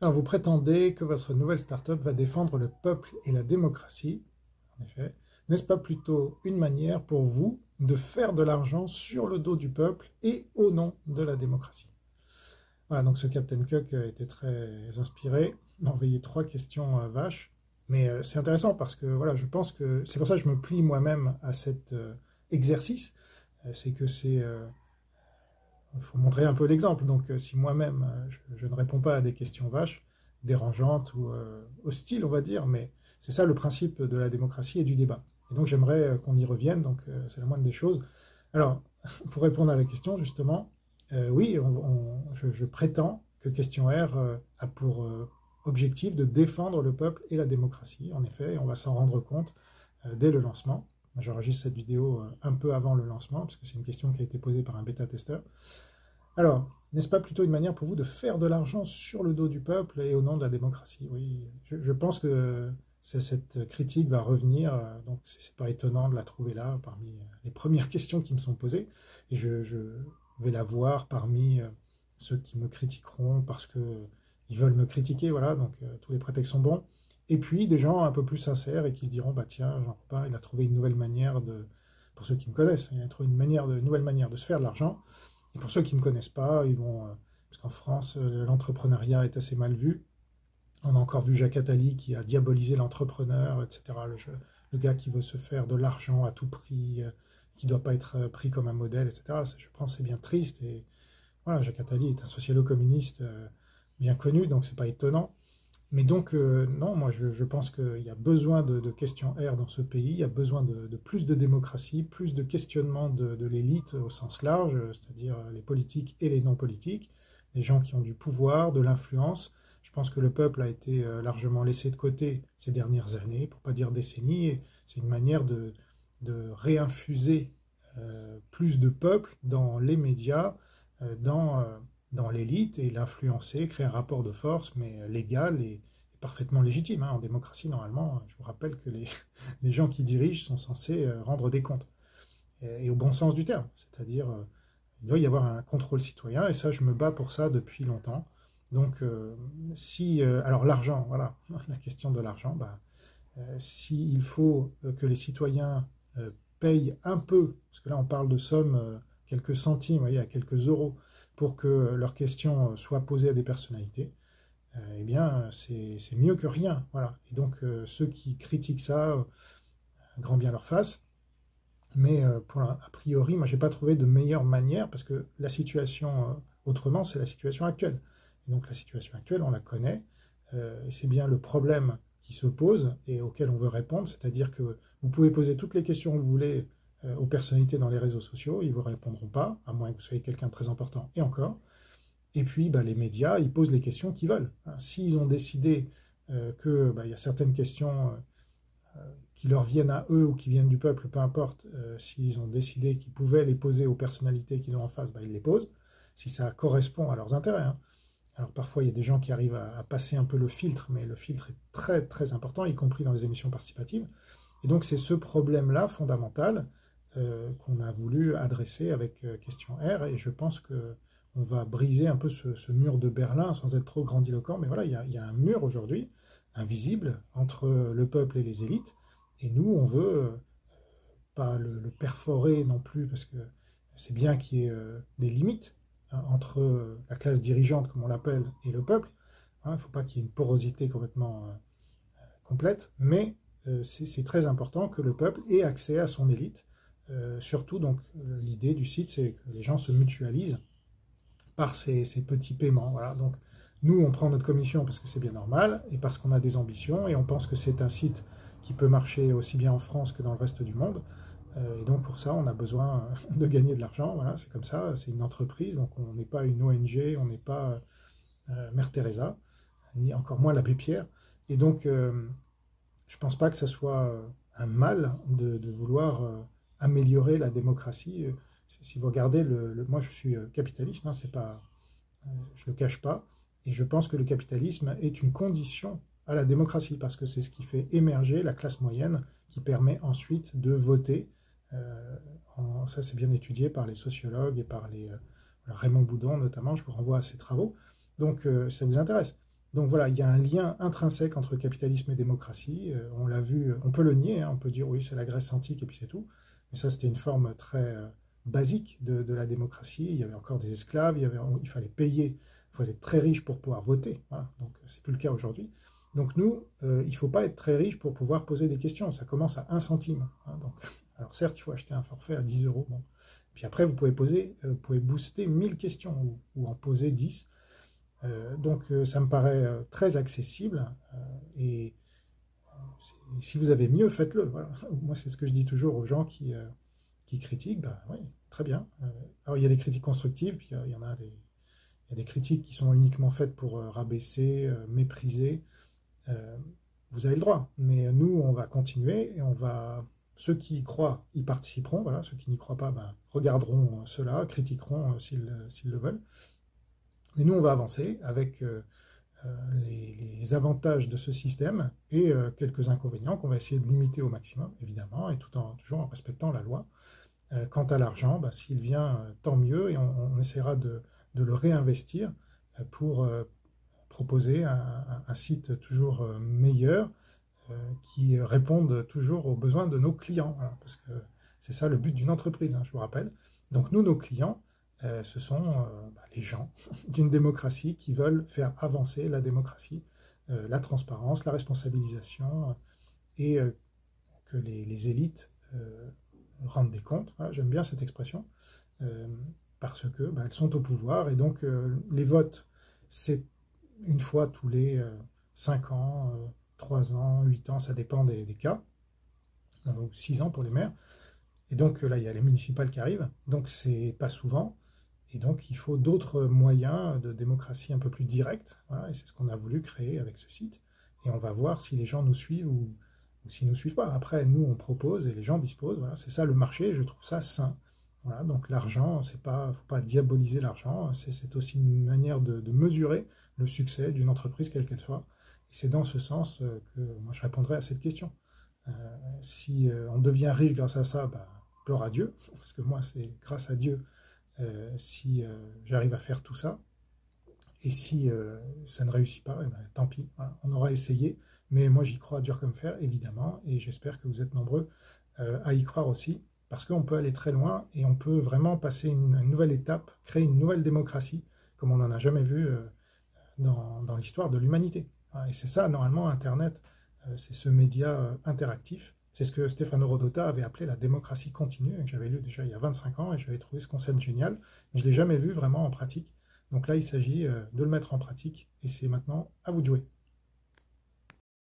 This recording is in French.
Alors, vous prétendez que votre nouvelle start-up va défendre le peuple et la démocratie. En effet, n'est-ce pas plutôt une manière pour vous de faire de l'argent sur le dos du peuple et au nom de la démocratie? Voilà, donc ce Captain Cook était très inspiré, m'a envoyé trois questions vaches. Mais c'est intéressant parce que voilà, je pense que c'est pour ça que je me plie moi-même à cet exercice. C'est que c'est il faut montrer un peu l'exemple. Donc, si moi-même, je ne réponds pas à des questions vaches, dérangeantes ou hostiles, on va dire, mais c'est ça le principe de la démocratie et du débat. Et donc, j'aimerais qu'on y revienne, donc c'est la moindre des choses. Alors, pour répondre à la question, justement, oui, je prétends que Question R a pour objectif de défendre le peuple et la démocratie. En effet, on va s'en rendre compte dès le lancement. J'enregistre cette vidéo un peu avant le lancement, parce que c'est une question qui a été posée par un bêta-testeur. Alors, n'est-ce pas plutôt une manière pour vous de faire de l'argent sur le dos du peuple et au nom de la démocratie? Oui, je pense que cette critique va revenir, donc c'est pas étonnant de la trouver là, parmi les premières questions qui me sont posées, et je vais la voir parmi ceux qui me critiqueront parce que ils veulent me critiquer, voilà, donc tous les prétextes sont bons. Et puis des gens un peu plus sincères et qui se diront, bah tiens, Jean-Robin, il a trouvé une nouvelle manière de, pour ceux qui me connaissent, il a trouvé une nouvelle manière de se faire de l'argent. Et pour ceux qui ne me connaissent pas, ils vont, parce qu'en France, l'entrepreneuriat est assez mal vu. On a encore vu Jacques Attali qui a diabolisé l'entrepreneur, etc. Le gars qui veut se faire de l'argent à tout prix, qui ne doit pas être pris comme un modèle, etc. Je pense que c'est bien triste. Et voilà, Jacques Attali est un socialo-communiste bien connu, donc c'est pas étonnant. Mais donc, non, moi je pense qu'il y a besoin de questions R dans ce pays, il y a besoin de plus de démocratie, plus de questionnement de l'élite au sens large, c'est-à-dire les politiques et les non-politiques, les gens qui ont du pouvoir, de l'influence. Je pense que le peuple a été largement laissé de côté ces dernières années, pour ne pas dire décennies, et c'est une manière de réinfuser plus de peuple dans les médias, dans l'élite et l'influencer, créer un rapport de force, mais légal et parfaitement légitime. Hein. En démocratie, normalement, je vous rappelle que les gens qui dirigent sont censés rendre des comptes. Et au bon sens du terme, c'est-à-dire il doit y avoir un contrôle citoyen, et ça, je me bats pour ça depuis longtemps. Donc, alors l'argent, voilà, la question de l'argent, bah, s'il faut que les citoyens payent un peu, parce que là on parle de sommes, quelques centimes, vous voyez, à quelques euros, pour que leurs questions soient posées à des personnalités, eh bien c'est mieux que rien. Voilà. Et donc ceux qui critiquent ça, grand bien leur face. Mais a priori, moi j'ai pas trouvé de meilleure manière, parce que la situation autrement, c'est la situation actuelle. Et donc la situation actuelle, on la connaît, et c'est bien le problème qui se pose et auquel on veut répondre, c'est-à-dire que vous pouvez poser toutes les questions que vous voulez aux personnalités dans les réseaux sociaux, ils ne vous répondront pas, à moins que vous soyez quelqu'un de très important, et encore. Et puis bah, les médias, ils posent les questions qu'ils veulent. Hein, s'ils ont décidé qu'il y a certaines questions qui leur viennent à eux ou qui viennent du peuple, peu importe, s'ils ont décidé qu'ils pouvaient les poser aux personnalités qu'ils ont en face, bah, ils les posent, si ça correspond à leurs intérêts. Hein. Alors parfois, il y a des gens qui arrivent à passer un peu le filtre, mais le filtre est très très important, y compris dans les émissions participatives. Et donc c'est ce problème-là fondamental qu'on a voulu adresser avec Question R, et je pense que on va briser un peu ce mur de Berlin sans être trop grandiloquent, mais voilà, il y a un mur aujourd'hui, invisible, entre le peuple et les élites, et nous, on veut pas le perforer non plus, parce que c'est bien qu'il y ait des limites hein, entre la classe dirigeante, comme on l'appelle, et le peuple. Hein, il ne faut pas qu'il y ait une porosité complètement complète, mais c'est très important que le peuple ait accès à son élite. Surtout, donc, l'idée du site, c'est que les gens se mutualisent par ces petits paiements. Voilà. Donc, nous, on prend notre commission parce que c'est bien normal et parce qu'on a des ambitions et on pense que c'est un site qui peut marcher aussi bien en France que dans le reste du monde. Et donc, pour ça, on a besoin de gagner de l'argent. Voilà, c'est comme ça, c'est une entreprise. Donc, on n'est pas une ONG, on n'est pas Mère Teresa, ni encore moins l'abbé Pierre. Et donc, je ne pense pas que ce soit un mal de vouloir améliorer la démocratie. Si vous regardez, moi je suis capitaliste, hein, c'est pas, je ne le cache pas, et je pense que le capitalisme est une condition à la démocratie, parce que c'est ce qui fait émerger la classe moyenne, qui permet ensuite de voter. Ça c'est bien étudié par les sociologues et par Raymond Boudon notamment, je vous renvoie à ses travaux. Donc ça vous intéresse. Donc voilà, il y a un lien intrinsèque entre capitalisme et démocratie. On l'a vu, on peut le nier, hein, on peut dire oui, c'est la Grèce antique et puis c'est tout. Mais ça, c'était une forme très basique de la démocratie. Il y avait encore des esclaves, il fallait payer, il fallait être très riche pour pouvoir voter. Voilà. Donc c'est plus le cas aujourd'hui. Donc nous, il ne faut pas être très riche pour pouvoir poser des questions. Ça commence à 1 centime. Hein, donc, alors certes, il faut acheter un forfait à 10 euros. Bon. Puis après, vous pouvez booster 1000 questions ou en poser 10. Donc ça me paraît très accessible et si vous avez mieux, faites-le. Voilà. Moi, c'est ce que je dis toujours aux gens qui critiquent. Ben, oui, très bien. Alors, il y a des critiques constructives, puis il y a des critiques qui sont uniquement faites pour rabaisser, mépriser. Vous avez le droit, mais nous, on va continuer et ceux qui y croient, y participeront. Voilà. Ceux qui n'y croient pas, ben, regarderont cela, critiqueront s'ils le veulent. Mais nous, on va avancer avec les avantages de ce système et quelques inconvénients qu'on va essayer de limiter au maximum, évidemment, et toujours en respectant la loi. Quant à l'argent, bah, s'il vient, tant mieux, et on essaiera de le réinvestir pour proposer un site toujours meilleur qui réponde toujours aux besoins de nos clients. Voilà, parce que c'est ça le but d'une entreprise, hein, je vous rappelle. Donc nous, nos clients, ce sont les gens d'une démocratie qui veulent faire avancer la démocratie, la transparence, la responsabilisation et que les élites rendent des comptes. Voilà, j'aime bien cette expression parce que elles sont au pouvoir et donc les votes, c'est une fois tous les 5 ans, 3 ans, 8 ans, ça dépend des cas, ou 6 ans pour les maires. Et donc là, il y a les municipales qui arrivent, donc c'est pas souvent. Et donc, il faut d'autres moyens de démocratie un peu plus directs. Voilà, et c'est ce qu'on a voulu créer avec ce site. Et on va voir si les gens nous suivent ou s'ils ne nous suivent pas. Après, nous, on propose et les gens disposent. Voilà, c'est ça le marché, je trouve ça sain. Voilà, donc l'argent, faut pas diaboliser l'argent. C'est aussi une manière de mesurer le succès d'une entreprise, quelle qu'elle soit. Et c'est dans ce sens que moi, je répondrai à cette question. Si on devient riche grâce à ça, bah, gloire à Dieu. Parce que moi, c'est grâce à Dieu si j'arrive à faire tout ça. Et si ça ne réussit pas, eh ben, tant pis, voilà, on aura essayé. Mais moi, j'y crois dur comme fer, évidemment, et j'espère que vous êtes nombreux à y croire aussi, parce qu'on peut aller très loin et on peut vraiment passer une nouvelle étape, créer une nouvelle démocratie, comme on n'en a jamais vu dans l'histoire de l'humanité. Voilà, et c'est ça, normalement, Internet, c'est ce média interactif. C'est ce que Stefano Rodotà avait appelé la démocratie continue, et que j'avais lu déjà il y a 25 ans, et j'avais trouvé ce concept génial, mais je ne l'ai jamais vu vraiment en pratique. Donc là, il s'agit de le mettre en pratique, et c'est maintenant à vous de jouer.